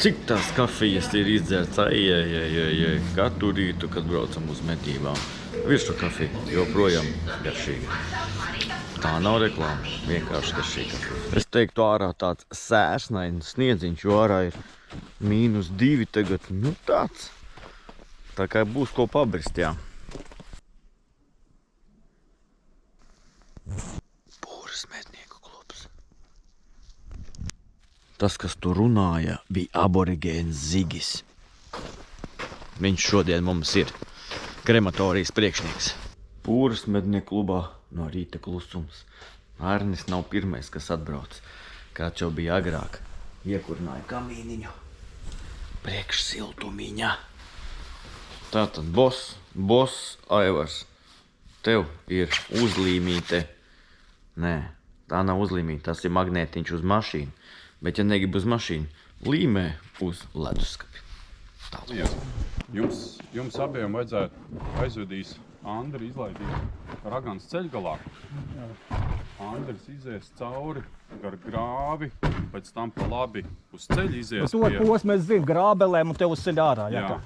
Cik tās kafijas ir izdzerts? Katru rītu, kad braucam uz medībām. Virsru kafija joprojām garšīga. Tā nav reklāma, vienkārši garšīga. Es teiktu, ārā tāds sēsnains sniedziņš, jo ārā ir -2 tagad. Nu tāds. Tā kā būs ko pabrist, jā. Pūras mednieku klubs. Tas, kas tur runāja, bija aborigēns Zigis. Viņš šodien mums ir krematorijas priekšnieks. Pūras mednieku klubā no rīta klusums. Arnis nav pirmais, kas atbrauc. Kāds jau bija agrāk. Iekurināja kamīniņu. Priekš siltumiņa. Tātad, boss Aivars, tev ir uzlīmīte. Nē, tā nav uzlīmīte, tas ir magnētiņš uz mašīnu. Bet, ja negribu uz mašīnu, līmē uz leduskapi. Jā. Jums abiem vajadzētu aizvedīs Andri izlaidīt Ragans ceļgalā. Andris izies cauri gar grāvi, pēc tam pa labi uz ceļu izies pie... To posmu es zinu, grābelēm un tev uz ceļu ārā. Jā.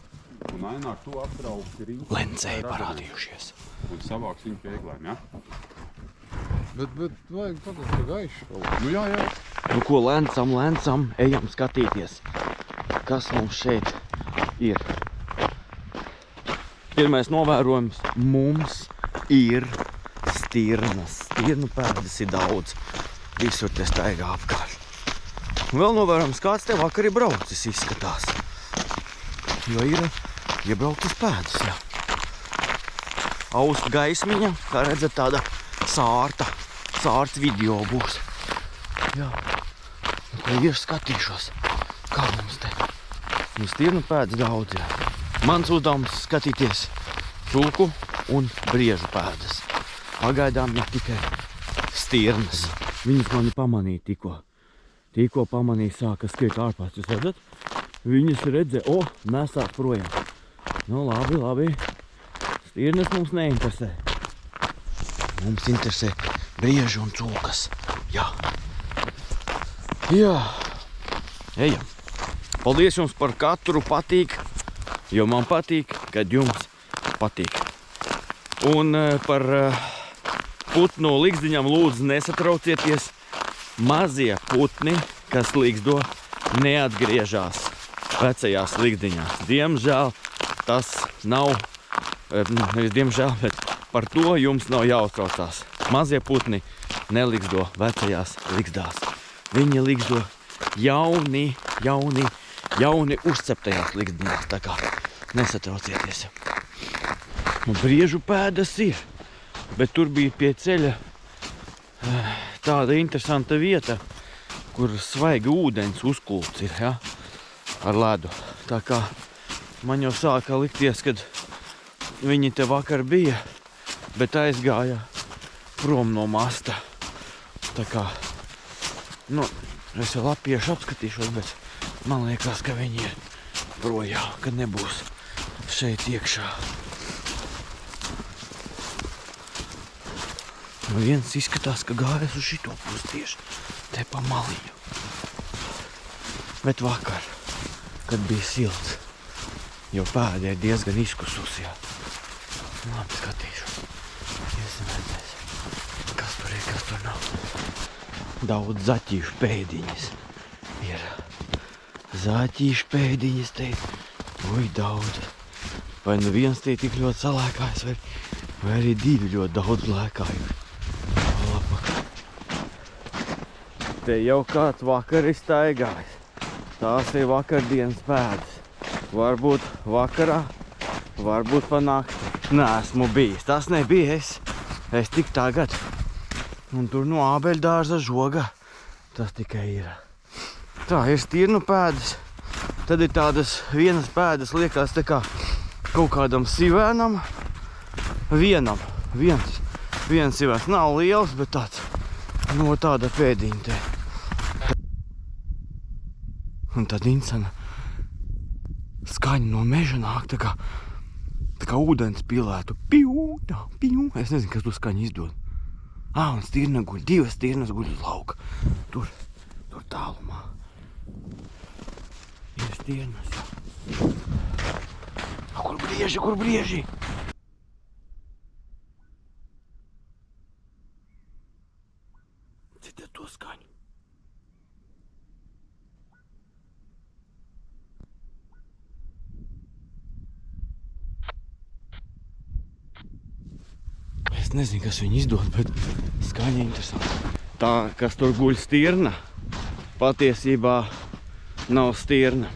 Un Aināk tu apbrauksi rītu. Lencēji parādījušies. Un savāks viņu pieglēm, jā? Bet vajag pagāt gaišu. Nu jā. Nu ko, lencam, ejam skatīties, kas mums šeit ir. Pirmais novērojums, mums ir stirnas. Stirnu pēdas ir daudz. Visur te staigā apkārt. Un vēl novērojums, kāds te vakar ir braucis, izskatās. Jo ir iebrauktas pēdas, jā. Austu gaismiņa, kā redzat, tāda sārta video būs. Jā. Un ko ir skatīšos, kā mums te. Nu, stirnu pēdas daudz, jā. Mans uzdevums skatīties cūku un briežu pēdas. Pagaidām ir tikai stirnas. Viņas mani pamanīja tikko. Tikko pamanīja, sāka skriet ārpās. Jūs redzat? Viņas redzē, nesās projām. Nu, labi. Stirnas mums neinteresē. Mums interesē brieži un cūkas. Jā. Ejam. Paldies jums par katru patīk, jo man patīk, kad jums patīk. Un par putnu ligzdiņām lūdzu nesatraucieties. Mazie putni, kas ligzdo, neatgriežās vecajās ligzdiņās. Diemžēl tas nav, nevis diemžēl, bet par to jums nav jāuztraucās. Mazie putni neligzdo vecajās ligzdās. Viņi ligzdo jauni uzceptajās ligzdiņās, tā kā nesatraucieties. Un briežu pēdas ir, bet tur bija pie ceļa tāda interesanta vieta, kur svaiga ūdens uzkults ir, ja, ar ledu. Tā kā man jau sāka likties, kad viņi te vakar bija, bet aizgāja prom no masta. Tā kā, es vēl apiešu apskatīšos, bet man liekas, ka viņi ir projām, kad nebūs šeit iekšā. Viens izskatās, ka gājas uz šito pusi tieši te pa maliņu. Bet vakar, kad bija silts, jo pēda ir diezgan izkususi, jā. Labi, skatīšu. Iesim redzēs, kas tur ir, kas tur nav. Daudz zaķīšu pēdiņas ir. Zaķīšu pēdiņas te ir. Daudz. Vai nu viens te tik ļoti salēkājas, vai arī divi ļoti daudz lēkājuši. Te jau kāds vakar ir staigājis. Tās ir vakardienas pēdas. Varbūt vakarā, varbūt pa nakti. Neesmu bijis. Tas nebija es. Es tik tagad. Un tur no ābeļdārza žoga. Tas tikai ir. Tā ir stirnu pēdas. Tad ir tādas vienas pēdas, liekas, tā kā kaut kādam sivēnam. Viens sivēns nav liels, bet tāds no tāda pēdiņa te. Un tad insana skaņa no meža nāk, tā kā ūdens pilētu. Piu. Es nezinu, kas to skaņu izdod. Un stirna guļ, divas stirnas guļ uz lauka. Tur tālumā. Ir stirnas, jā. Kur brieži, kur brieži? Dzirdēt to skaņu. Es nezinu, kas viņu izdod, bet skaņa interesanti. Tā, kas tur guļ stirna, patiesībā nav stirna.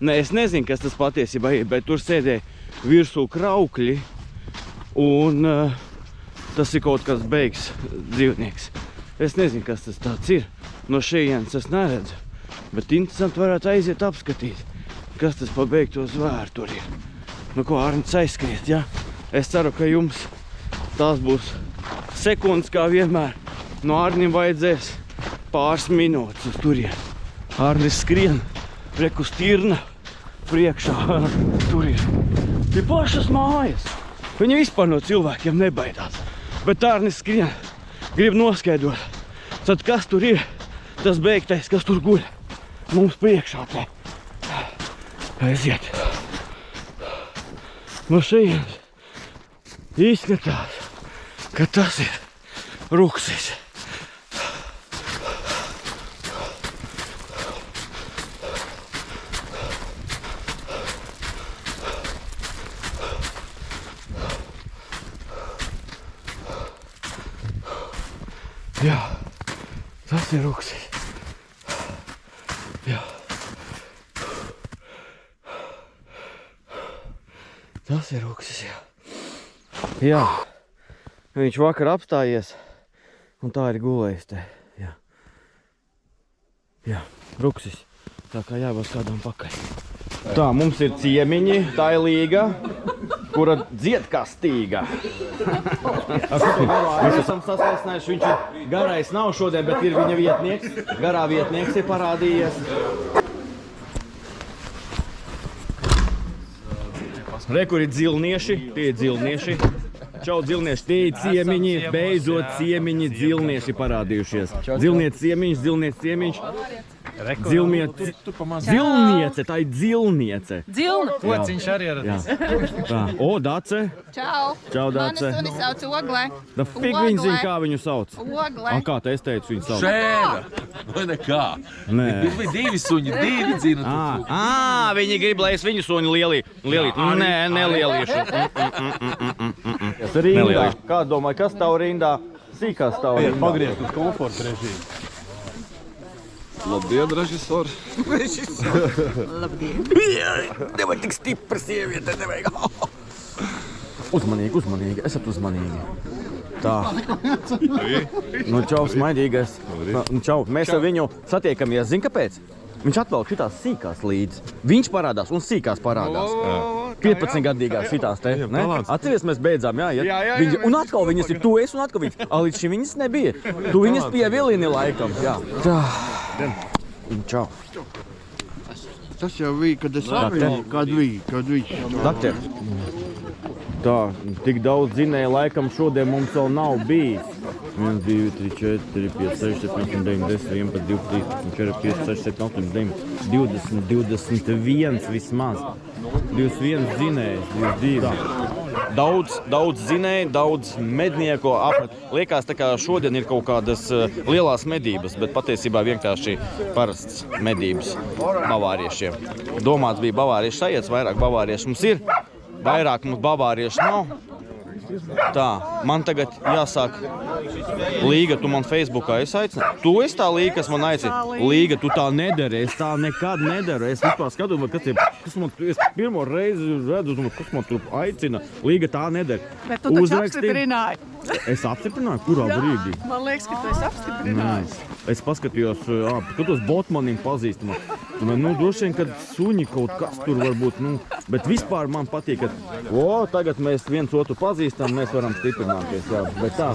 Ne, es nezinu, kas tas patiesībā ir, bet tur sēdēja virsū kraukļi un tas ir kaut kas beigs dzīvnieks. Es nezinu, kas tas tāds ir. No šejienes es neredzu, bet interesanti varētu aiziet apskatīt, kas tas pa beigto zvēru tur ir. Nu ko, Arnis aizskriet, ja? Es ceru, ka jums tās būs sekundes, kā vienmēr. No Arnim vajadzēs pāris minūtes uz turien. Arnis skrien, reku stirna priekšā. Tur ir pie pašas mājas. Viņa vispār no cilvēkiem nebaidās. Bet Arnis skrien, grib noskaidrot. Tad kas tur ir, tas beigtais, kas tur guļ. Mums priekšā te. Aiziet. No šejienes izskatās, ka tas ir ruksis. Jā, tas ir ruksis. Jā. Tas ir ruksis, jā. Jā. Viņš vakar apstājies, un tā ir gulējis te. Jā. Jā, ruksis. Tā kā jābūt kādam pakaļ. Tā, mums ir ciemiņi, tā ir Līga, kura dzied kā stīga. Mēs esam sasveicinājuši, viņš ir garais nav šodien, bet ir viņa vietnieks. Garā vietnieks ir parādījies. Re, kur ir dzilnieši, tie ir dzilnieši. Čau, dzilnieši, tie ir ciemiņi, beidzot ciemiņi, dzilnieši parādījušies. Dzilniec ciemiņš, dzilniec ciemiņš. Dzilniece, tā ir dzilniece. Dzilna. Pociņš arī ieradīs. Tā, o, Dace. Čau. Čau, Dace. Mani suni sauc Ogle. Da fig viņi zina, kā viņu sauc. Ogle. A, kā te es teicu viņu sauc? Šēra. Vai nekā? Nē. Ir divi suņi, divi dzina. Viņi grib, lai es viņu suņu lielīt. Nē, nelielīšu. Rindā. Kā domāju, kas tavu rindā? Sīkās tavu rindā. Pagriezt uz komforta režīmu. Labdien, režisori! Nevajag tik stipra sieviete, nevajag. Uzmanīgi, uzmanīgi, esat uzmanīgi. Tā. Nu, čau, smaidīgais. Nu, čau, mēs ar viņu satiekamies. Zini, kāpēc? Viņš atvelk šitās sīkās līdzi. Viņš parādās un sīkās parādās. 15-gadīgās šitās te, ne? Atceries, mēs beidzām, jā. Un atkal viņas ir, tu esi un atkal viņas. Līdz šim viņas nebija. Tu viņas pievilini laikam, jā. Tā. Čau. Tas jau bija, kad es apvienu, kad viņš. Dakter. Tā, tik daudz dzinēja laikam šodien mums vēl nav bijis. 1, 2, 3, 4, 5, 6, 7, 8, 9, 10, 11, 12, 13, 14, 15, 16, 17, 18, 19, 21 vismaz. 21 dzinējs, 22. Daudz dzinēji, daudz mednieku apmet. Liekas, tā kā šodien ir kaut kādas lielās medības, bet patiesībā vienkārši parasts medības bavāriešiem. Domāts bija bavārieši sajēdz, vairāk bavārieši mums ir. Vairāk mums bavārieši nav. Tā, man tagad jāsāk. Līga, tu man Facebookā esi aicināts. Tu esi tā Līga, kas man aicina. Līga, tu tā nedari, es tā nekad nedaru. Es vispār skatos, kas man, es pirmo reizi redzu, kas man tur aicina. Līga, tā nedari. Bet tu taču apstiprināji. Es apstiprināju? Kurā brīdī? Man liekas, ka tu esi apstiprinājis. Es paskatījos, skatos Botmanim pazīstamā. Nu, droši vien, kad suņi kaut kas tur var būt, nu, bet vispār man patīk, ka, tagad mēs viens otru pazīstam, mēs varam stiprināties, jā, bet tā,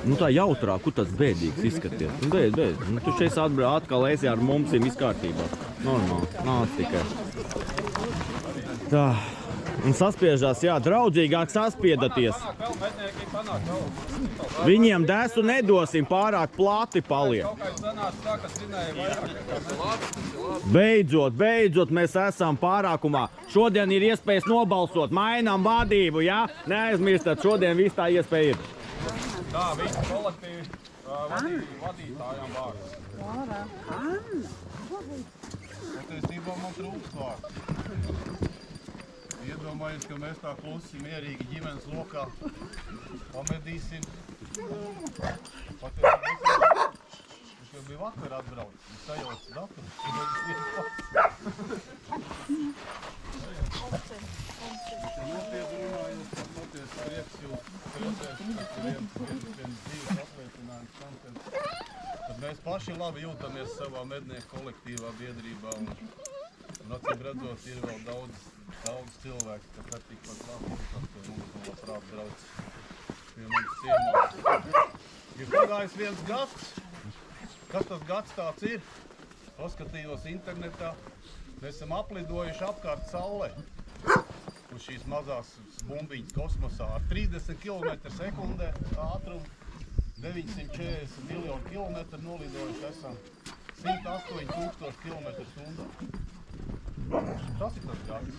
nu tā jautrā, kur tas bēdīgs izskaties. Nu, beidz, nu, tu šeit atkal esi ar mums ir viss kārtībā. Normāli, nāc tikai. Tā, Un saspiežās, jā, draudzīgāk saspiedaties. Vēl mednieki panāk vēl. Viņiem desu nedosim, pārāk plati paliek. Kaut kā sanāca tā, ka svinēja vairāk. Beidzot, mēs esam pārākumā. Šodien ir iespējas nobalsot, mainām vadību, jā? Neaizmirstat, šodien viss tā iespēja ir. Tā, visi kolektīvi vadītājām vārds. Patiesībā man trūkst vārds. Iedomājies, ka mēs tā klusi, mierīgi ģimenes lokā pamedīsim. Patiesībā es jau biju vakar atbraucis, un sajauc datumu. Nopietni runājot, par patiesi prieks jūs priecēs, ka viens dzīves apliecinājums tam, kad mēs paši labi jūtamies savā mednieku kolektīvā biedrībā. Un acīm redzot, ir vēl daudz cilvēku, kas ar tikpat labi, kas pie mums labprāt brauc pie mums ciemos. Ir pagājis viens gads. Kas tas gads tāds ir? Paskatījos internetā. Mēs esam aplidojuši apkārt Saulē uz šīs mazās bumbiņas kosmosā ar 30 km/sekundē ātrumu, 940 miljonu kilometru nolidojuši esam 108,000 km/h. Tas ir tas gads.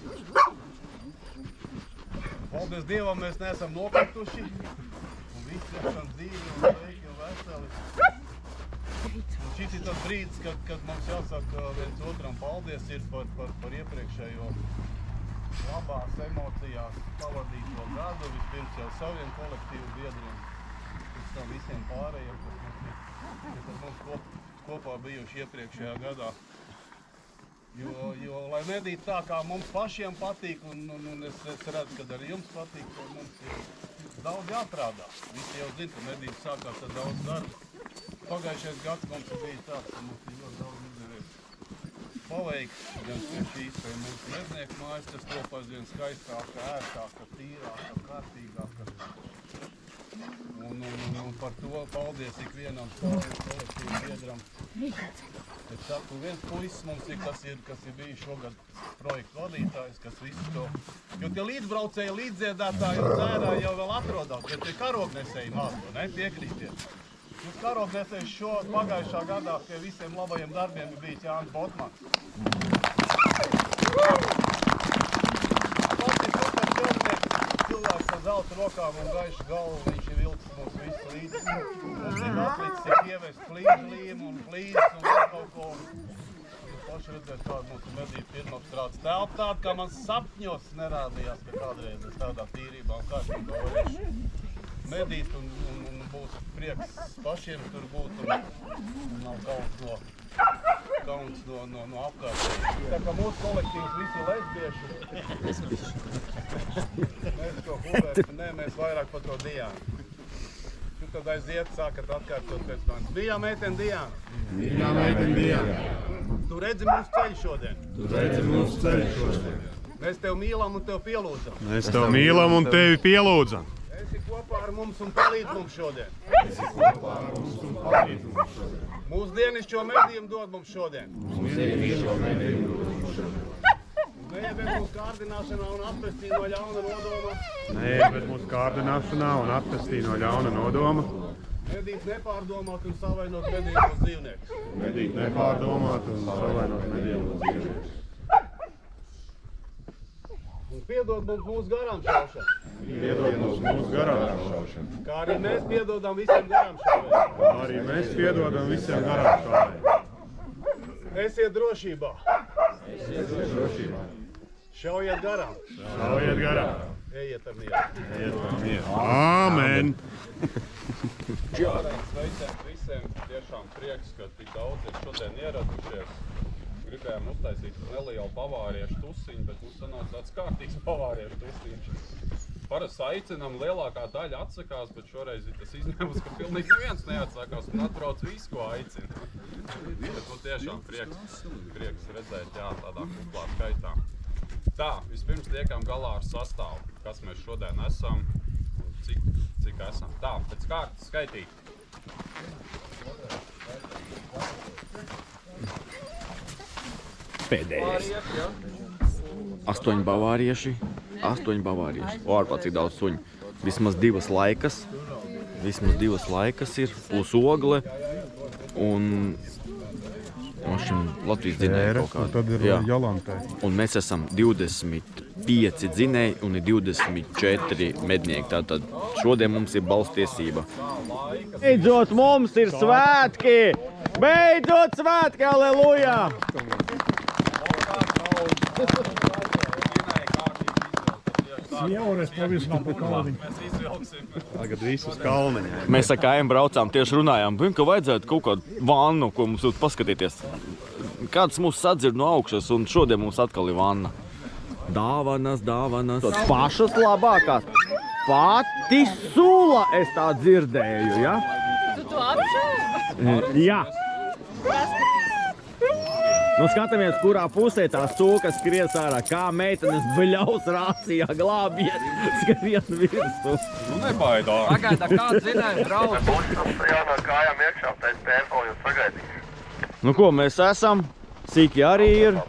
Paldies Dievam, mēs neesam nokrituši un visi esam dzīvi un sveiki un veseli. Un šis ir tas brīdis, kad mums jāsaka viens otram paldies ir par iepriekšējo labās emocijās pavadīto gadu. Vispirms jau saviem kolektīvu biedriem, pēc tam visiem pārējiem, kas mums kopā bijuši iepriekšējā gadā. Jo lai medīt tā, kā mums pašiem patīk, un es redzu, ka arī jums patīk, ka mums ir daudz jāstrādā. Visi jau zina, ka medības sākās ar daudz darbu. Pagājušais gads mums ir bijis tāds, ka mums ir ļoti daudz izdevies paveikt. Gan pie šīs, pie mūsu mednieku mājas, kas top aizvien skaistāka, ērtāka, tīrāka, kārtīgāka. Un par to paldies ikvienam kolektīvu biedram. Es saku, viens puisis mums ir, kas ir bijis šogad projektu vadītājs, kas visu to... Jo tie līdzbraucēji, līdzdziedātāji un dzērāji jau vēl atrodās, bet tie karognesēji māco, ne? Piekrītiet. Jūs karognesējis šo pagājušā gadā pie visiem labajiem darbiem ir bijis Jānis Botmans. Pats ir super čornieks, cilvēks ar zelta rokām un gaišu galvu, viņš ir vilcis mums visu līdzi. Mums ir atlicis ir pievest flīžu līmu un flīzes un vēl kaut ko. Jūs paši redzēt, kāda mums ir medība pirmapstrādes telpa tāda, kā man sapņos nerādījās, ka kādreiz es tādā tīrībā un kārtībā varēšu medīt un būs prieks pašiem tur būt un nav kauns no apkārtējiem. Tā kā mūsu kolektīvs visi ir lesbieši. Mēs to Hubertu, nē, mēs vairāk par to Diānu. Tad aiziet, sākat atkārtot pēc manis. Mīļā meitene Diāna. Mīļā meitene Diāna. Tu redzi mūsu ceļu šodien. Tu redzi mūsu ceļu šodien. Mēs tev mīlam un tev pielūdzam. Mēs tev mīlam un tevi pielūdzam. Esi kopā ar mums un palīdz mums šodien. Esi kopā ar mums un palīdz mums šodien. Mūsu dienišķo medījumu dod mums šodien. Mūsu dienišķo medījumu dod mums šodien. Neieved mūsu kārdināšanā un atpestī no ļauna nodoma. Neieved mūsu kārdināšanā un atpestī no ļauna nodoma. Medīt nepārdomāt un savainot medījumos dzīvniekus. Medīt nepārdomāt un savainot medījumos dzīvniekus. Un piedod mums mūsu garām šaušanu. Piedod mums mūsu garām šaušanu. Kā arī mēs piedodam visiem garām šauvēm. Kā arī mēs piedodam visiem garām šauvēm. Esiet drošībā. Esiet drošībā. Šaujiet garām. Šaujiet garām. Ejiet ar mieru. Ejiet ar mieru. Āmen! Sveicien visiem, tiešām prieks, ka tik daudz ir šodien ieradušies. Gribējām uztaisīt nelielu bavāriešu tusiņu, bet mums sanāca tāds kārtīgs bavāriešu tusiņš. Parasti aicinām, lielākā daļa atsakās, bet šoreiz ir tas izņēmums, ka pilnīgi neviens neatsakās un atbrauc visu, ko aicina. Bet tiešām prieks redzēt, jā, tādā kuplā skaitā. Tā, vispirms tiekam galā ar sastāvu, kas mēs šodien esam un cik esam. Tā, pēc kārtas skaitīt. Pēdējais. 8 bavārieši, 8 bavārieši. Ārpā cik daudz suņu. Vismaz 2 laikas ir, plus ogle un šim Latvijas dzinēji kaut kādu. Tad ir Jolantai. Un mēs esam 25 dzinēji un ir 24 mednieki. Tātad šodien mums ir balstiesība. Beidzot mums ir svētki! Beidzot svētki, aleluja! Jaureiz pavisam pa kalniņu. Tagad visus kalniņā. Mēs ar Kājiem braucām, tieši runājām, ka vajadzētu kaut kādu vannu, ko mums būtu paskatīties. Kāds mūs sadzird no augšas, un šodien mums atkal ir vanna. Dāvanas. Pašas labākās. Pati sula es tā dzirdēju, ja? Tu to apšaubi? Jā. Nu, skatāmies, kurā pusē tā sūka skries ārā, kā meitenes bļaus rācijā glābiet, skries virsū. Nu, nebaidā. Pagaidā, kāds zināja, brauc. Jānāk kājām iekšā, pēc tēmpoļu sagaidīt. Nu, ko mēs esam? Sīki arī ir.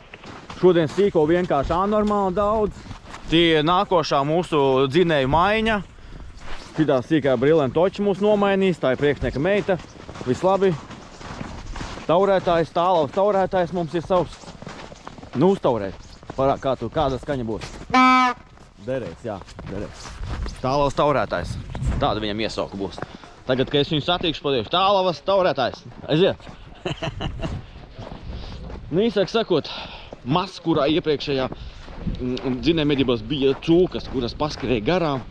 Šodien sīko vienkārši anormāli daudz. Tie nākošā mūsu dzinēju maiņa. Šitā sīkā Brilēna Toča mūs nomainīs, tā ir priekšnieka meita. Viss labi. Taurētājs, tālavas taurētājs mums ir savs. Nu, uztaurēt. Parāk, kāda skaņa būs? Derēs, jā, derēs. Tālavas taurētājs. Tāda viņam iesauka būs. Tagad, kad es viņu satīkšu, pateikšu, tālavas taurētājs. Aiziet! Nu, īsāk sakot, mazs, kurā iepriekšējā dzinēju medībās bija cūkas, kuras paskrēja garām,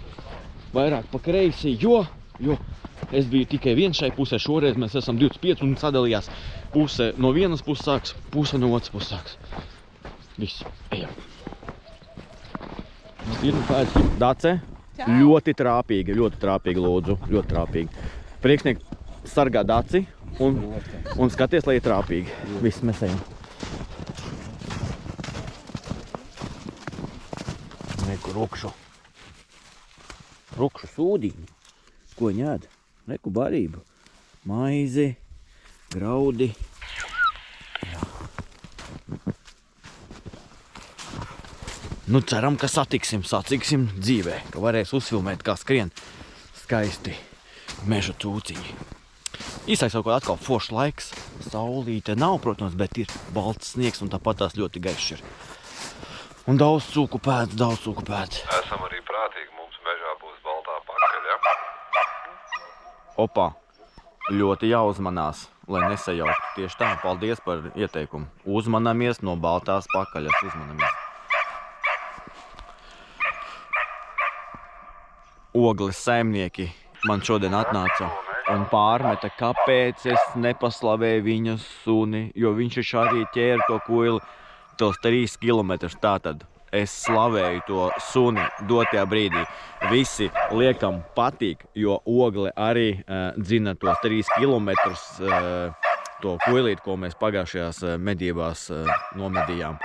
vairāk pa kreisi, jo es biju tikai viens šai pusē, šoreiz mēs esam 25 un sadalījās puse no vienas puses sāks, puse no otras puses sāks. Viss, ejam. Ir pēc Dace, ļoti trāpīgi lūdzu, ļoti trāpīgi. Priekšnieki sargā Daci un skaties, lai ir trāpīgi. Viss, mēs ejam. Reku rukšu sūdīņi. Ko viņi ēd? Reku barību. Maizi, graudi. Jā. Nu, ceram, ka satiksim dzīvē, ka varēs uzfilmēt, kā skrien skaisti meža cūciņi. Īsāk sakot, atkal foršs laiks. Saulīte nav, protams, bet ir balts sniegs un tāpat tās ļoti gaišs ir. Un daudz cūku pēdas. Esam arī prātīgi, mums mežā būs baltā pakaļa. Opā, ļoti jāuzmanās, lai nesajauktu. Tieši tā, paldies par ieteikumu. Uzmanamies no baltās pakaļas, uzmanamies. Ogles saimnieki man šodien atnāca un pārmeta, kāpēc es nepaslavēju viņa suni, jo viņš arī ķēra to kuili tos 3 kilometrus. Tātad es slavēju to suni dotajā brīdī. Visi liekam patīk, jo ogle arī dzina tos 3 kilometrus to kuilīt, ko mēs pagājušajās medībās nomedījām.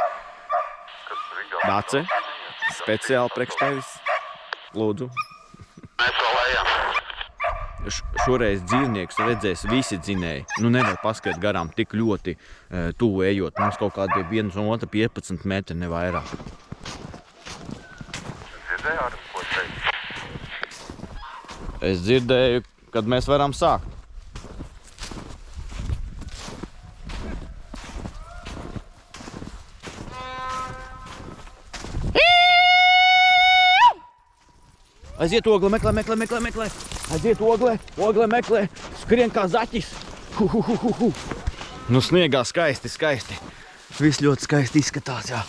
Dace, speciāli priekš tevis, lūdzu. Mēs vēl ejam. Šoreiz dzīvniekus redzēs visi dzinēji. Nu, nevar paskriet garām tik ļoti tuvu ejot. Mums kaut kādi viens un otra 15 metri, ne vairāk. Dzirdēju, Ārim, ko teikt? Es dzirdēju, kad mēs varam sākt. Aiziet, ogle, meklē. Aiziet, ogle, meklē. Skrien kā zaķis. Nu, sniegā skaisti. Viss ļoti skaisti izskatās, jā.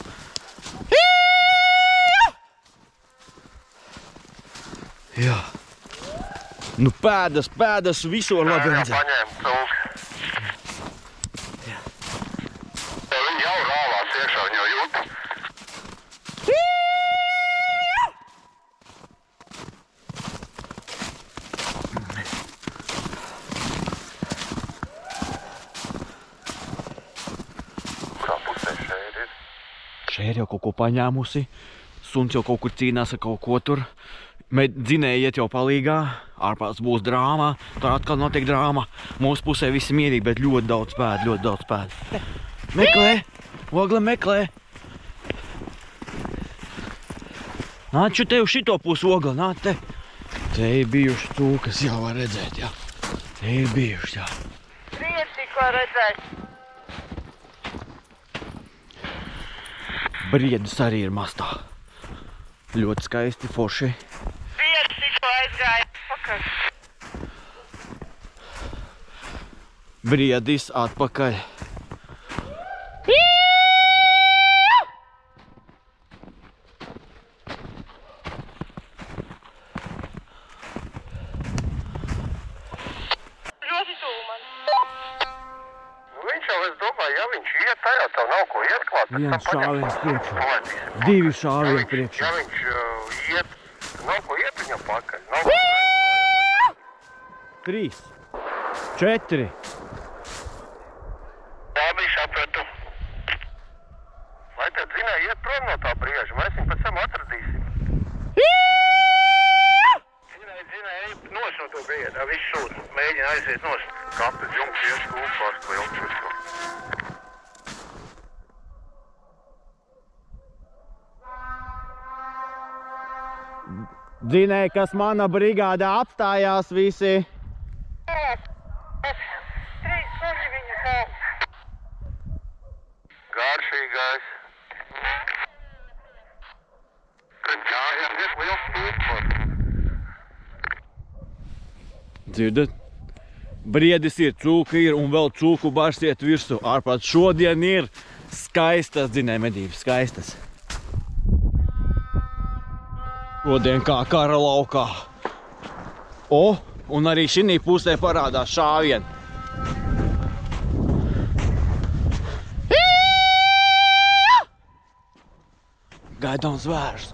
Jā. Nu, pēdas visur labi redzēt. Paņēmu cūku. Viņi jau rāvās iekšā, viņi jau jūt. Šeit jau kaut ko paņēmusi, suns jau kaut kur cīnās ar kaut ko tur. Dzinēji iet jau palīgā, ārpās būs drāma, tur atkal notiek drāma. Mūsu pusē visi mierīgi, bet ļoti daudz pēd. Meklē, ogle meklē. Nāc te uz šito pusi ogli, nāc te. Te ir bijuši cūkas, jā, var redzēt, jā. Te ir bijuši, jā. Prieks tikko redzēt. Briedis arī ir mastā. Ļoti skaisti, forši. Prieks tikko aizgāja pakaļ. Briedis atpakaļ. Ļoti tuvu man. Viņš jau, es domāju, ja viņš iet tajā, tev nav ko iet klāt. Viens šāviens priekšā. 2 šāvieni priekšā. Ja viņš iet, nav ko iet viņam pakaļ. 3, 4. Labi, sapratu. Lai tad zinēja iet prom no tā brieža, mēs viņu pēc tam atradīsim. Zinēja, nos no to brieža, viss sūta, mēģina aiziet nos. Katrs jums ies kūpās, ko jau čusko. Dzinēja, kas mana brigādā apstājās visi. 3, 4 viņa kā. Garšīgais. Kad gājām, iet liels kūpās. Dzirdat? Briedis ir, cūka ir un vēl cūku bars iet virsū. Ārprāt, šodien ir skaistas dzinēja medības, skaistas. Šodien kā kara laukā. O, un arī šinī pusē parādās šāvieni. Gaidām zvērs.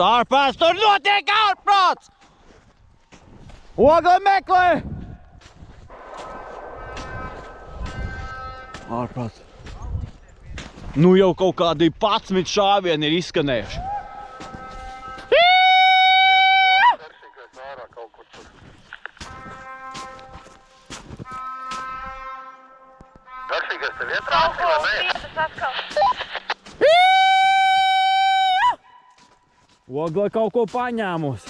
Ārprāts, tur notiek ārprāts! Ogli meklē! Ārprāts. Nu jau kaut kādi 11 šāvieni ir izskanējuši. Garšīgais ārā kaut kur tur. Garšīgais tev ietrāsi vai nē? Vietas atkal. Ogli kaut ko paņēmus.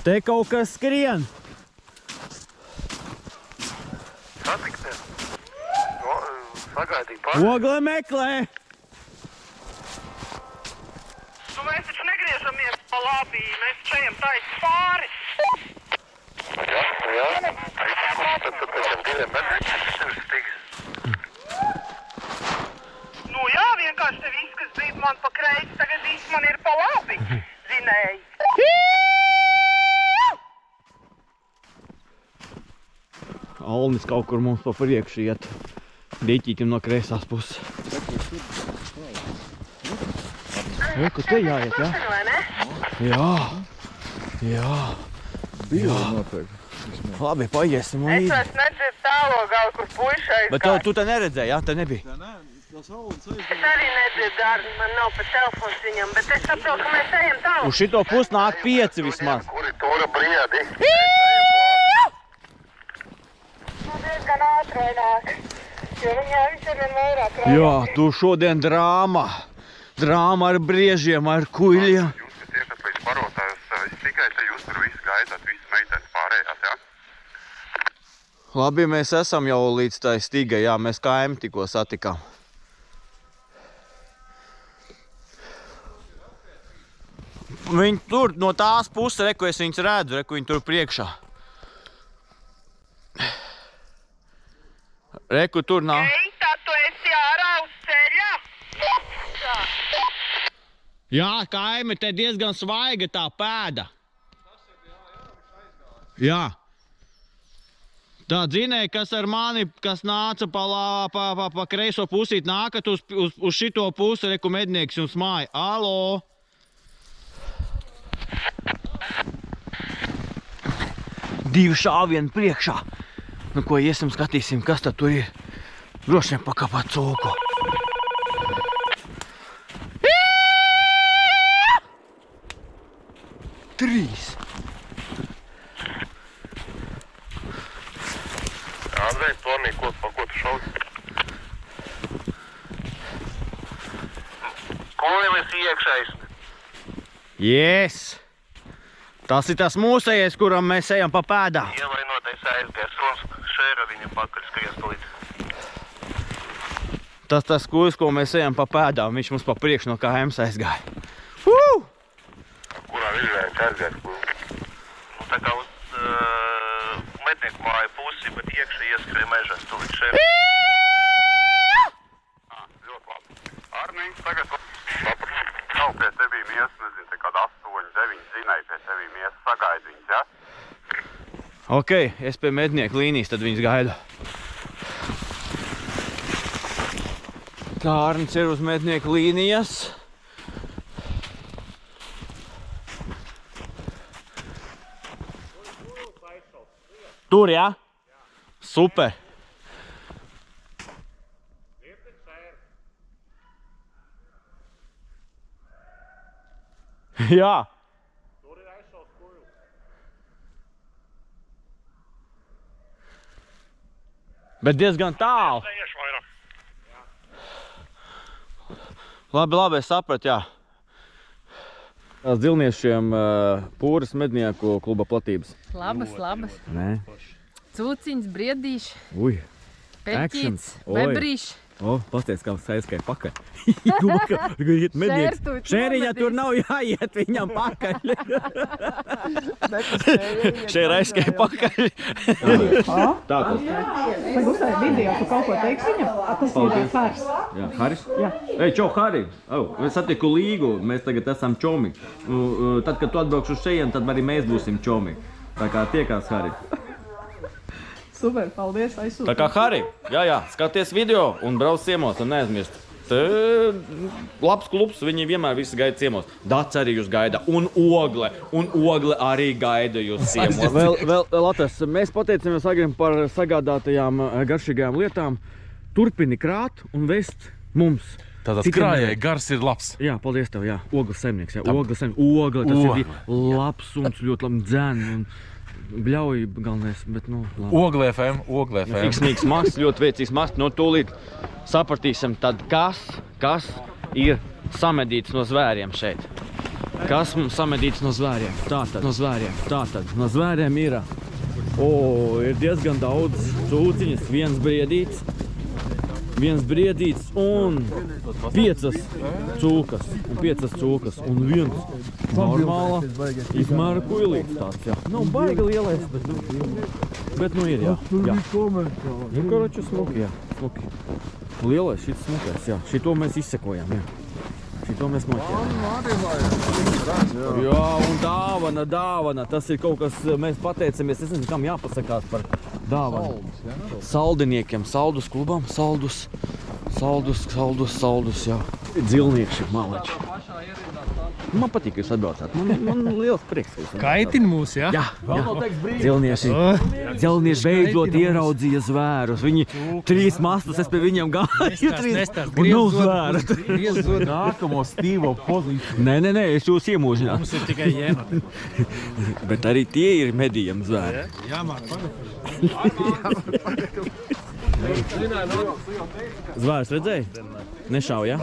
Te kaut kas skrien. Satikties. No, sagaidīt pār. Ogli meklē. Nu mēs taču negriežamies pa labi, mēs čējam taisi pāri. Jā. Tad pēc tam 2 metriem ir stigs. Nu jā, vienkārši tev viss, kas bija man pa kreisi, tagad viss man ir pa labi. Zinēji. Alnis kaut kur mums pa priekšu iet. Dīķītim no kreisās puses. Reku, te jāiet, jā? Vai ne? Jā. Labi, paiesim un Es līdzi. vairs nedzirdu tālo galu, kur puišai Bet tu te neredzēji, jā? Te nebija. Es arī nedzirdu dārgi, man nav pa telefons viņam, bet es saprotu, ka mēs ejam tālu. Uz šito pusi nāk 5 vismaz. Kuri tura briedi? Nu diezgan ātri vairāk, jo viņā viss ir vien vairāk rājā. Jā, tu šodien drāma. Drāma ar briežiem, ar kuļiem. Jūs, kas iekat līdz barotājus, tikai te jūs tur visu gaidāt, visas meitenes pārējās, jā? Labi, mēs esam jau līdz tai stigai, jā, mēs kaimi tikko satikām. Viņi tur, no tās puses, reku es viņus redzu, reku viņi tur priekšā. Reku tur nav. Eita, tu esi ārā uz ceļa? Tā. Jā, kaimi, te diezgan svaiga tā pēda. Jā. Tā dzinēja, kas ar mani, kas nāca pa kreiso pusīt, nākat uz šito pusi, reku mednieks jums māja. Alo! Divi šāvieni priekšā. Nu, ko iesim, skatīsim, kas tad tur ir. Droši vien pakāpāt cūku. Trīs. Andrej, planīgi, pa ko tu šauci? Kulilis iekšējs. Yes! Tas ir tas mūsējais, kuram mēs ejam pa pēdām. Ievainotais aizgājas runas, šēra viņa pakaļ skriestulīt. Tas kuļs, ko mēs ejam pa pēdām, viņš mums pa priekšu no KMs aizgāja. Kurā viļņājums aizgājas kuļi? Nu, tā kā uz mednieku māju pusi, bet iekšā ieskrēja mežā stulīt šēra. Ļoti labi. Arniņ, tagad nav pie tevī miesas, nezinu, te kāda 8, 9 zinēji pie tevī miesas, sagaidi viņas, ja? Ok, es pie mednieku līnijas, tad viņas gaidu. Kārnis ir uz mednieku līnijas. Tur, jā? Super. Jā. Bet diezgan tālu. Labi, es sapratu, jā. Tās dzilniešiem Pūras mednieku kluba platības. Labas. Nē. Cūciņas, briedīši, Ui. peķīts, Oi. bebrīši. O, pasties, kā aizskrēja pakaļ. Iet mednieks. Šēriņā tur nav jāiet viņam pakaļ. Šēri aizskrēja pakaļ. Tā tas. Tagad uzstāja video, tu kaut ko teiksi viņam? Tas ir Haris. Jā, Haris? Jā. Ei, čau, Hari! Es satiku Līgu, mēs tagad esam čomi. Tad, kad tu atbraukšu uz šejien, tad arī mēs būsim čomi. Tā kā tiekās, Hari. Super, paldies, aizsūtu. Tā kā Hari, jā, skaties video un brauc ciemos un neaizmirst. Te labs klubs, viņi vienmēr visi gaida ciemos. Dats arī jūs gaida un Ogle arī gaida jūs ciemos. Vēl, Latvijas, mēs pateicamies Agrim par sagādātajām garšīgajām lietām. Turpini krāt un vest mums. Tātad krājēji gars ir labs. Jā, paldies tev, jā. Ogles saimnieks, jā. Ogle, tas ir labs un ļoti labi dzēn. Bļauj galvenais, bet nu labi. Ogle FM. Fiksnīgs maks, ļoti veicīgs maks. No tūlīt sapratīsim tad, kas ir samedīts no zvēriem šeit. Kas mums samedīts no zvēriem? Tātad, no zvēriem ir diezgan daudz cūciņas, viens briedīts un 5 cūkas un viens normāla izmēra kuilīts tāds, jā. Nav baigi lielais, bet nu ir, jā. Nu, koroči, smuki, jā, smuki. Lielais, šis smukais, jā. Šito mēs izsekojam, jā. Šito mēs noķējam. Jā, un dāvana. Tas ir kaut kas, mēs pateicamies, es nezinu, kam jāpasakās par dāvanu. Saldiniekiem, saldus klubam, saldus, jā. Dzilnieši, malači. Man patīk, ka jūs atbraucāt. Man liels prieks. Kaitin mūs, jā? Jā. Dzilnieši beidzot ieraudzīja zvērus. Viņi 3 mastus, es pie viņiem gāju. Un nav zvēru. Nākamo Stīvo pozīciju. Nē, es jūs iemūžinātu. Mums ir tikai jēna. Bet arī tie ir medījami zvēri. Jā, māk, Zvērs redzēji? Nešauj, jā?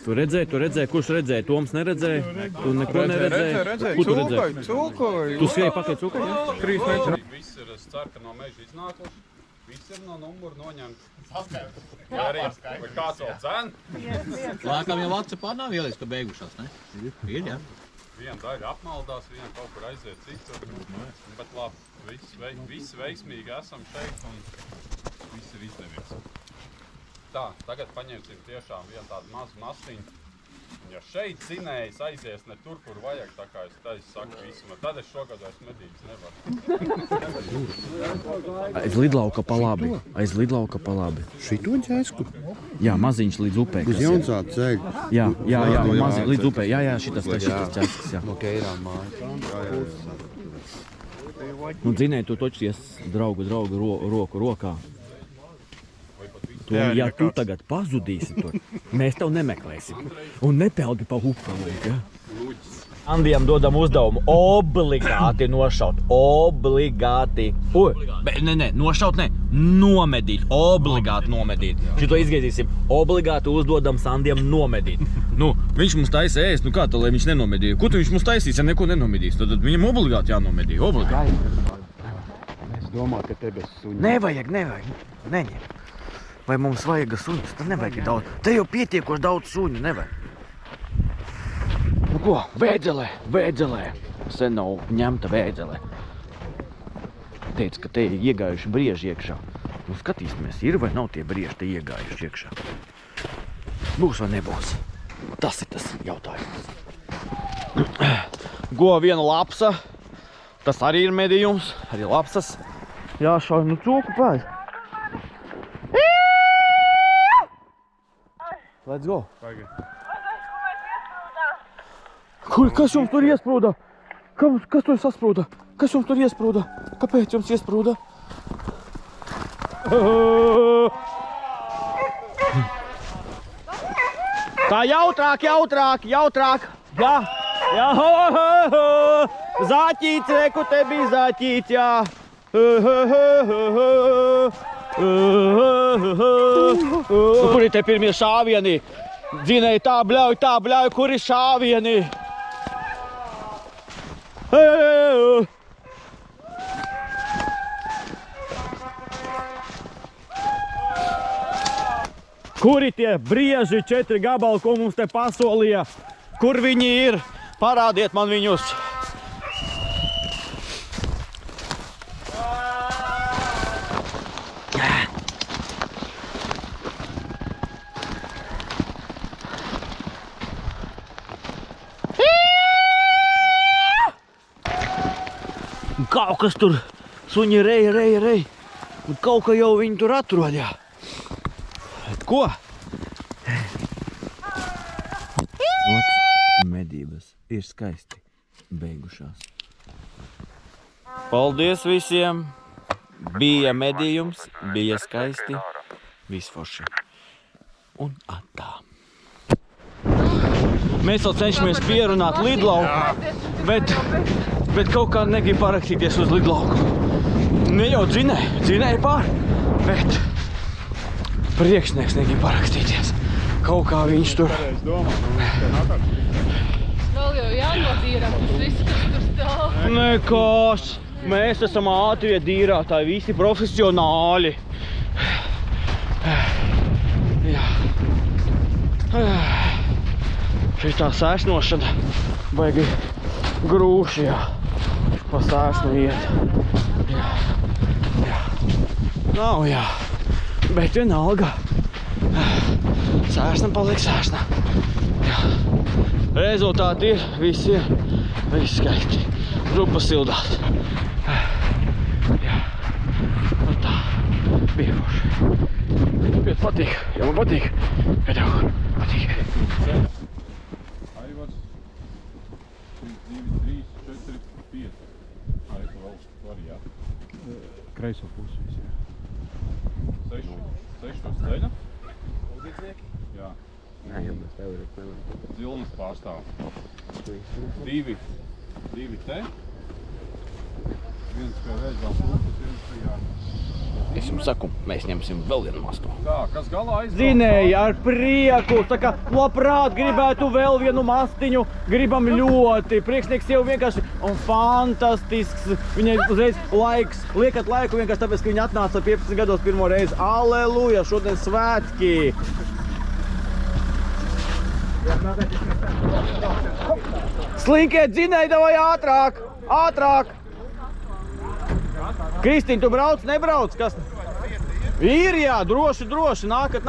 Tu redzēji, kurš redzēja? Toms neredzēja? Tu neko neredzēji? Ko tu redzēji? Cūkoju. Tu skrēji pakaļ cūkai, jā? 3 metri. Viss ir starka no meža iznākuši. Viss ir no numuru noņemts. Vai kāds vēl dzēn? Lākam jau WhatsAppā nav ielīdz, ka beigušās, ne? Ir, jā. Viena daļa apmaldās, viena kaut kur aiziet citur. Bet labi, visi veiksmīgi esam šeit un viss ir izdevies. Tā, tagad paņemsim tiešām vienu tādu mazu mastiņu. Ja šeit zinējis aizies ne tur, kur vajag, tā kā es taisi saku visu, tad es šogad vairs medības nevaru. Aiz lidlauka pa labi. Šito ķēsku? Jā, maziņš līdz upē. Uz Jaunsāta ceļa. Jā, maziņš līdz upē. Jā, šitas ķēskas, jā. No Keirām māja. Nu, dzinēji, tu točies draugu roku rokā. Ja tu tagad pazudīsi tur, mēs tev nemeklēsim. Un nepeldi pa upām, jā? Andijam dodam uzdevumu obligāti nošaut. Obligāti. Nošaut ne. Nomedīt. Obligāti nomedīt. Šito izgaizīsim. Obligāti uzdodam Sandijam nomedīt. Viņš mums taisa ēst. Kā tā, lai viņš nenomedīja? Ko tu viņš mums taisīs, ja neko nenomedīs? Tad viņam obligāti jānomedīja. Obligāti. Es domāju, ka te bez suņa. Nevajag. Neņem. Vai mums vajag suņus? Tad nevajag daudz. Te jau pietiekoši daudz suņu. Nevajag. Ko? Vēdzelē. Sen nav ņemta vēdzelē. Teica, ka te ir iegājuši brieži iekšā. Skatīsimies, ir vai nav tie brieži te iegājuši iekšā. Būs vai nebūs? Tas ir tas jautājums. Viena lapsa. Tas arī ir medījums. Arī lapsas. Jāšauj, cūku pēc. Let's go. Kas jums tur iesprūda? Kas tur sasprūda? Kas jums tur iesprūda? Kāpēc jums iesprūda? Tā jautrāk! Jā! Zaķīts, reku te bija zaķīts, jā! Kur ir te pirmie šāvieni? Dzinēji tā bļauj, kur ir šāvieni? Kuri tie brieži 4 gabali, ko mums te pasolīja? Kur viņi ir? Parādiet man viņus! Kaut kas tur suņi rej. Un kaut kā jau viņi tur atrod, jā. Bet ko? Medības ir skaisti beigušās. Paldies visiem! Bija medījums, bija skaisti. Viss forši. Un atā. Mēs vēl cenšamies pierunāt lidlauku, bet kaut kā negrib parakstīties uz lidlauku. Ne jau dzinēja pār, bet priekšnieks negrib parakstīties. Kaut kā viņš tur... Vēl jau jānodīrā, tas viss, kas tur stāv. Nekas! Mēs esam ātrie dīrātāji, visi profesionāļi. Jā. Šitā sēsnošana baigi grūši, jā. Pa sēsnu iet. Jā. Nav, jā. Bet vienalga. Sēsna paliek sēsna. Jā. Rezultāti ir, viss skaisti. Grupa sildās. Jā. Un tā. Bija forši. Bet patīk. Ja man patīk. Ja tev patīk. Aivars. 2, 3, 4, 5. Es vēl variāti. Kreiso pusi, jā. 6 ceļa. Jā. Nē, jau mēs tev ir. Zilnas pārstāv. 2 te. 1 pie vēžām puses, 1 pie jārnas. Es jums saku, mēs ņemsim vēl vienu mastu. Tā, kas galā aizbrauc? Zinēji, ar prieku, tā kā labprāt gribētu vēl vienu mastiņu, gribam ļoti. Priekšnieks jau vienkārši un fantastisks, viņai uzreiz laiks, liekat laiku vienkārši tāpēc, ka viņa atnāca 15 gados pirmo reizi. Aleluja, šodien svētki! Slinkiet, Zinēji, davai ātrāk! Ātrāk! Kristīne, tu brauc, nebrauc? Kas? Ir, jā, droši, nākat.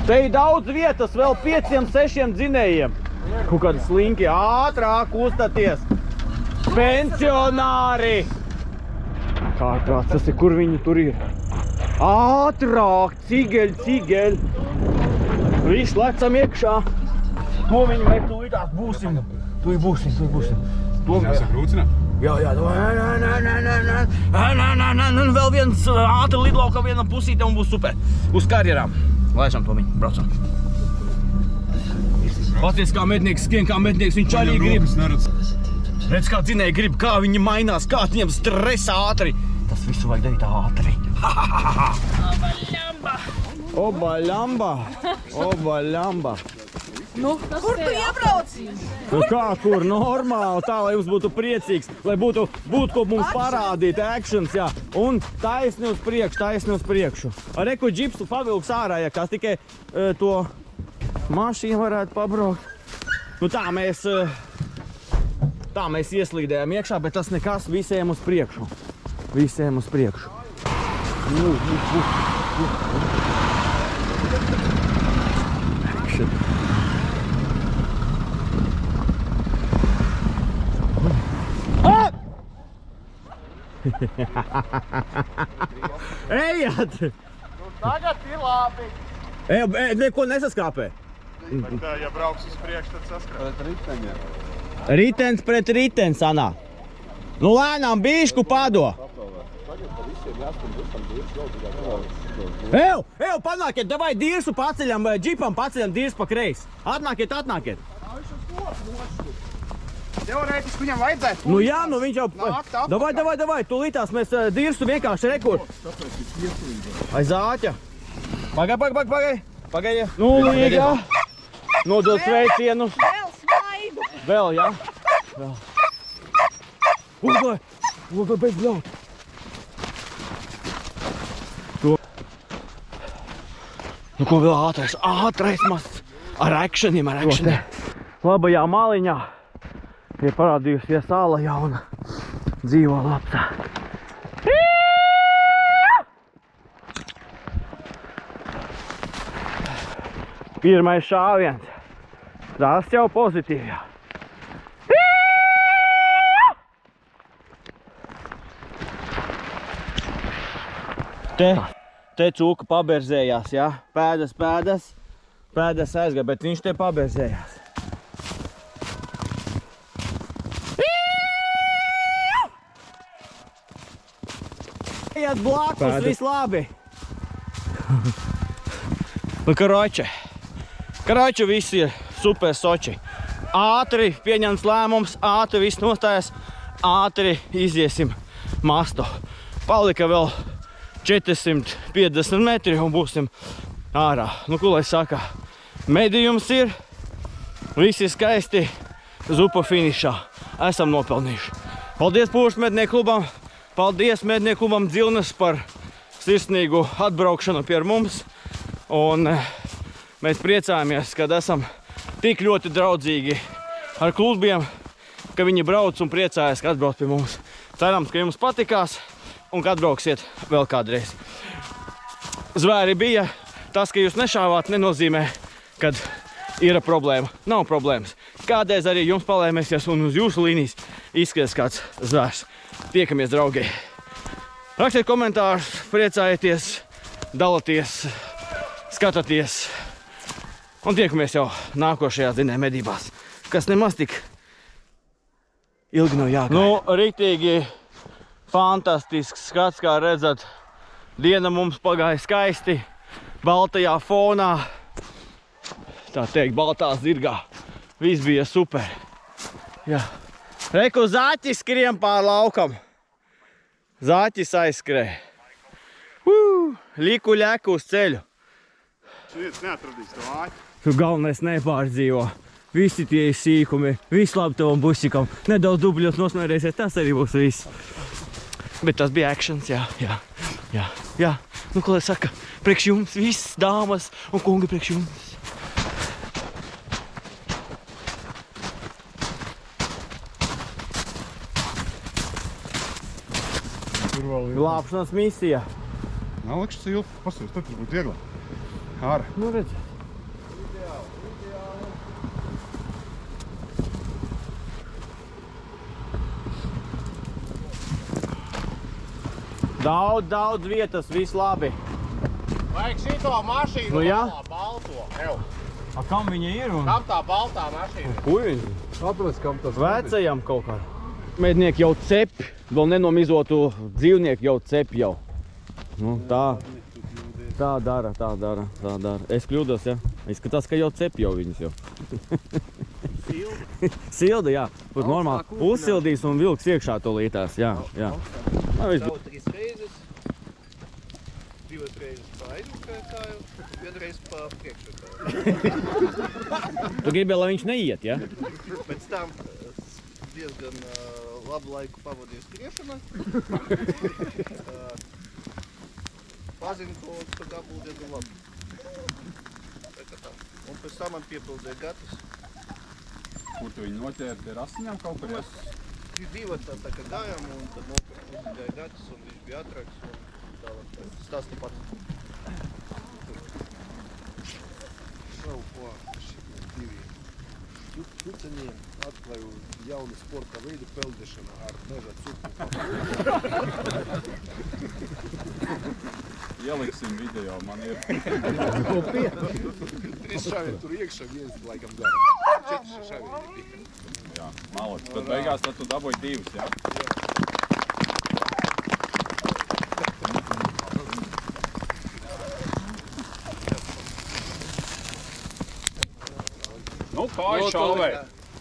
Te ir daudz vietas, vēl 5-6 dzinējiem. Kaut kādi slinki, ātrāk uzstāties. Pensionāri! Kārprāts, tas ir, kur viņi tur ir. Ātrāk, cigeļ. Viss lecam iekšā. To viņi vajag tūlītās būsim. Tūlīt būsim. To mēs sakrūcināt? Jā, vēl viens ātri lidlauka viena pusīte un būs super. Uz karjerām. Laižam to viņu, braucam. Paties kā mednieks skrien, kā mednieks, viņš arī grib. Redz, kā dzinēji grib, kā viņi mainās, kā viņiem stresa ātri. Tas visu vajag darīt ātri. Oba ļamba! Oba ļamba! Nu, kur tu iebrauc? Nu kā, kur? Normāli, tā, lai jums būtu priecīgs, lai būtu ko mums parādīt, actions, jā. Un taisni uz priekšu. Reku džipsu pavilks ārā, ja kas tikai to mašīnu varētu pabraukt. Nu tā mēs ieslīdējām iekšā, bet tas nekas, visiem uz priekšu. Visiem uz priekšu. Action. Ejiet! Tagad ir labi. Neko nesaskāpē. Bet, ja brauks uz priekšu, tad saskāpē. Ritens pret ritens, Anā. Nu lēnām bišku pado. Ew, panākiet, davai dirsu paceļam, džipam paceļam dirsu pa kreis. Atnākiet. Teorētiski viņam vajadzētu. Nu jā, nu viņš jau... Davai, tūlītās mēs dirsu vienkārši rekur. Aiz āķa. Pagai. Nu, līgā. Nodod sveicienus. Vēl smaidu. Vēl, jā. Vēl. Ugai, bez bļaut. Nu, ko vēl ātrais mazs. Ar actioniem. Labajā maliņā ir parādījusies sāla jauna dzīvo lapsā. Pirmais šāviens. Tas jau pozitīvi. Te cūka paberzējās, jā. Pēdas aizgāja, bet viņš te paberzējās. Iet blakus, viss labi. Nu, karoči visi ir super soči. Ātri pieņemts lēmums, ātri viss nostājas, ātri iziesim mastu. Palika vēl 450 metri un būsim ārā. Nu, ko lai saka, medījums ir, visi skaisti, zupa finišā. Esam nopelnījuši. Paldies Pūšu mednieku klubam, paldies mednieku klubam Dzilnes par sirsnīgu atbraukšanu pie mums. Un mēs priecājamies, kad esam tik ļoti draudzīgi ar klubiem, ka viņi brauc un priecājas, ka atbrauc pie mums. Cerams, ka jums patikās un ka atbrauksiet vēl kādreiz. Zvēri bija. Tas, ka jūs nešāvāt, nenozīmē, kad ir problēma. Nav problēmas. Kādreiz arī jums palēmēsies un uz jūsu līnijas izskries kāds zvērs. Tiekamies, draugi! Rakstiet komentārus, priecājieties, dalaties, skatāties. Un tiekamies jau nākošajā zinē medībās, kas nemaz tik ilgi nav jāgaida. Nu, riktīgi fantastisks skats, kā redzat. Diena mums pagāja skaisti, baltajā fonā. Tā teikt, baltā zirgā. Viss bija super. Jā. Reku zaķis skrien pār laukam. Zaķis aizskrēja. Liku ļeku uz ceļu. Šis neatradīs to āķi. Tu galvenais nepārdzīvo. Visi tie ir sīkumi. Viss labi tavam busikam. Nedaudz dubļos nosmērēsies. Tas arī būs viss. Bet tas bija actions, jā. Nu, ko lai saka, priekš jums viss, dāmas un kungi priekš jums. Glābšanas misija. Nalikšu cilpu, pasūs, tad tas būtu vieglāk. Ārā. Nu, redz. Daudz vietas, viss labi. Vajag šito mašīnu, Nu, jā. balto. A kam viņa ir? Kam tā baltā mašīna? Kuģi? Kāpēc, kam tas Vecajam kaut kā. Mednieki jau cep, vēl nenomizotu dzīvnieku jau cep jau. Nu, tā dara. Es kļūdos, ja? Izskatās, ka jau cep jau viņas jau. Silda, jā. Būtu normāli. Uzsildīs un vilks iekšā to lietās, jā. Tavu 3 reizes, 2 reizes pa aizmugurētāju, 1 reizi pa priekšētāju. Tu gribi, lai viņš neiet, jā? Pēc tam diezgan labu laiku pavadīju skriešanā. Pazinu, ko tu dabūli diezgan labi. Un pēc tam man piepildīja gatis. Kur tu viņu noķēri? Pie rasiņām kaut kur? Mēs divi tā kā gājām, un tad nopirkļu gatis, un viņš bija atraks, un tālāk stāsti pats. Šau po diviem puceņiem atklāju jaunu sporta veidu peldešanu ar meža cupu. Ieliksim video, man ir. 3 šavi tur iekšā, 1 laikam garām. 4 šavi bija. Jā, malaks. Bet beigās tad tu dabūji 2, jā? Nu, kāju šauvē?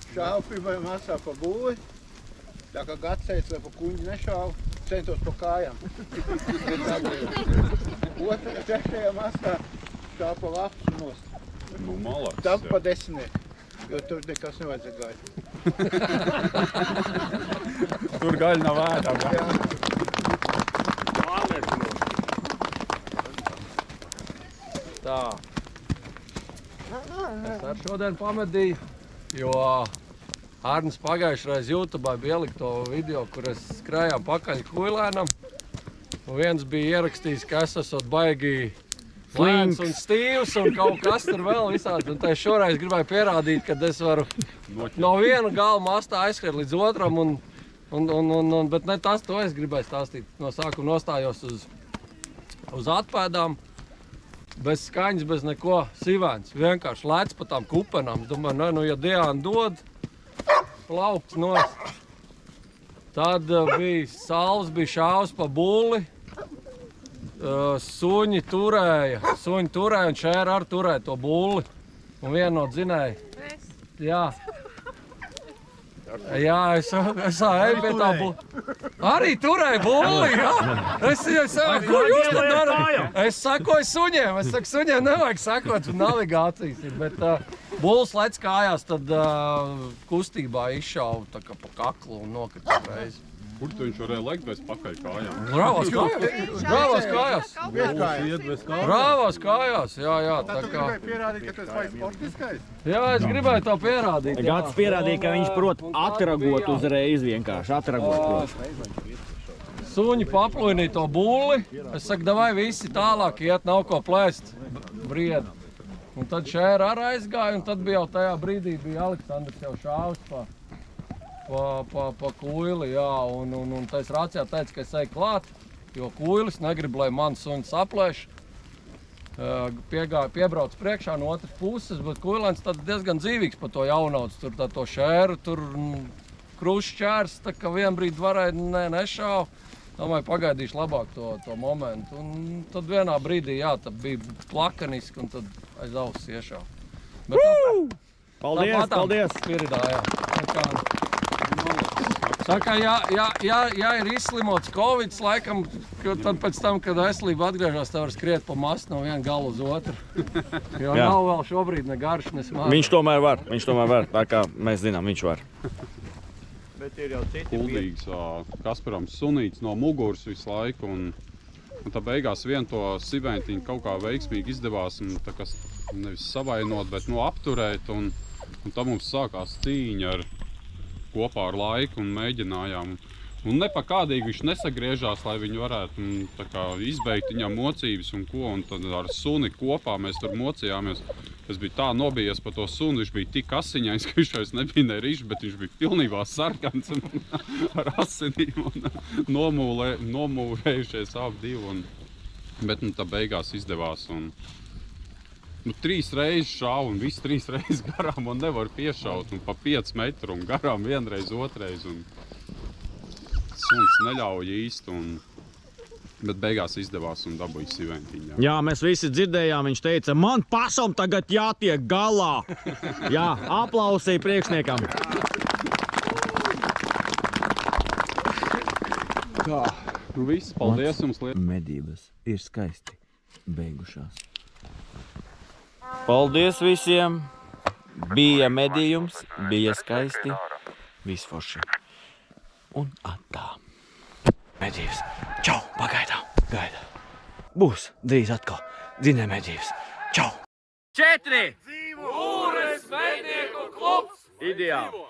Šāvu pirmajā masā pa būli. Tā kā Gats teica, lai pa kuņģi nešāvu, centos pa kājām. Otrajā, trešajā masā šāvu pa lapus un nost. Nu, malaks. Tam pa 10, jo tur nekas nevajadzēja gaļu. Tur gaļa nav ēdama. Tā. Es ar šodien pamedīju, jo Arnis pagājušreiz YouTube'ā bija ielikt to video, kur es skrējām pakaļ Kuilēnam. Un viens bija ierakstījis, ka es esot baigi lēns un stīvs un kaut kas tur vēl visāds. Un tā šoreiz gribēju pierādīt, ka es varu no viena gala mastā aizskriet līdz otram. Bet ne tas, to es gribēju stāstīt. No sākuma nostājos uz atpēdām. Bez skaņas, bez neko, sivēns. Vienkārši lēc pa tām kupenām. Domāju, ne, nu ja Diana dod, plaukts nost. Tad bija saules, bija šaus pa bulli. Suņi turēja un šēra arī turēja to bulli. Un viena no dzinēja. Jā. Jā, es eju pie tā bulli. Arī turēja bulli, jā. Kur jūs tad darat? Es sakoju suņiem. Es saku, suņiem nevajag sakot, navigācijas ir. Bet bulls lec kājās, tad kustībā izšauva tā kā pa kaklu un nokrita reizi. Kur tu viņš varēja lekt bez pakaļ kājām? Rāvās kājās. Rāvās kājās, jā. Tad tu gribēji pierādīt, ka tu esi vai sportiskais? Jā, es gribēju to pierādīt. Gats pierādīja, ka viņš prot atragot uzreiz vienkārši, atragot. Suņi paplūnīja to bulli. Es saku, davai visi tālāk iet, nav ko plēst briedu. Un tad šēra arī aizgāja, un tad bija jau tajā brīdī bija Aleksandrs jau šāvis pa kuili, jā, un tais rācijā teica, ka es eju klāt, jo kuilis negrib, lai man suņi saplēš. Piebrauc priekšā no otras puses, bet kuilēns tad diezgan dzīvīgs pa to jaunauds, tur to šēru, tur krušķērs, tā kā vienbrīd varēja nešāv. Domāju, pagaidīšu labāk to momentu. Un tad vienā brīdī, jā, tad bija plakaniski, un tad aiz auss iešāv. Paldies! Spiridā, jā. Saka, ja ir izslimots Covids, laikam, tad pēc tam, kad veselība atgriežās, tā var skriet pa mastu no viena gala uz otru. Jo nav vēl šobrīd ne garš, ne smāks. Viņš tomēr var, tā kā mēs zinām, viņš var. Bet ir jau citi Kuldīgs Kasparam sunīts no muguras visu laiku, un tā beigās vien to siventiņu kaut kā veiksmīgi izdevās, tā kā nevis savainot, bet apturēt, un tā mums sākās cīņa kopā ar laiku un mēģinājām. Un nepakādīgi viņš nesagriežās, lai viņi varētu tā kā izbeigt viņam mocības un ko, un tad ar suni kopā mēs tur mocījāmies. Es biju tā nobijies pa to suni, viņš bija tik asiņains, ka viņš vairs nebija ne rišs, bet viņš bija pilnībā sarkans ar asinīm un nomūvējušies abi divi. Bet tā beigās izdevās. 3 reizes šāvu un viss 3 reizes garām un nevar piešaut. Un pa 5 metru un garām vienreiz, otrais. Un suns neļauj īsti. Bet beigās izdevās un dabūja siventiņā. Jā, mēs visi dzirdējām, viņš teica, man pašam tagad jātiek galā. Jā, aplausīja priekšniekam. Tā, nu viss, paldies jums. Medības ir skaisti beigušās. Paldies visiem. Bija medījums, bija skaisti. Viss forši. Un atā. Medības. Čau, pagaidām. Gaida. Būs drīz atkal. Dzinē medības. Čau. 4. Dzīvo! Ūres mednieku klubs! Ideāli.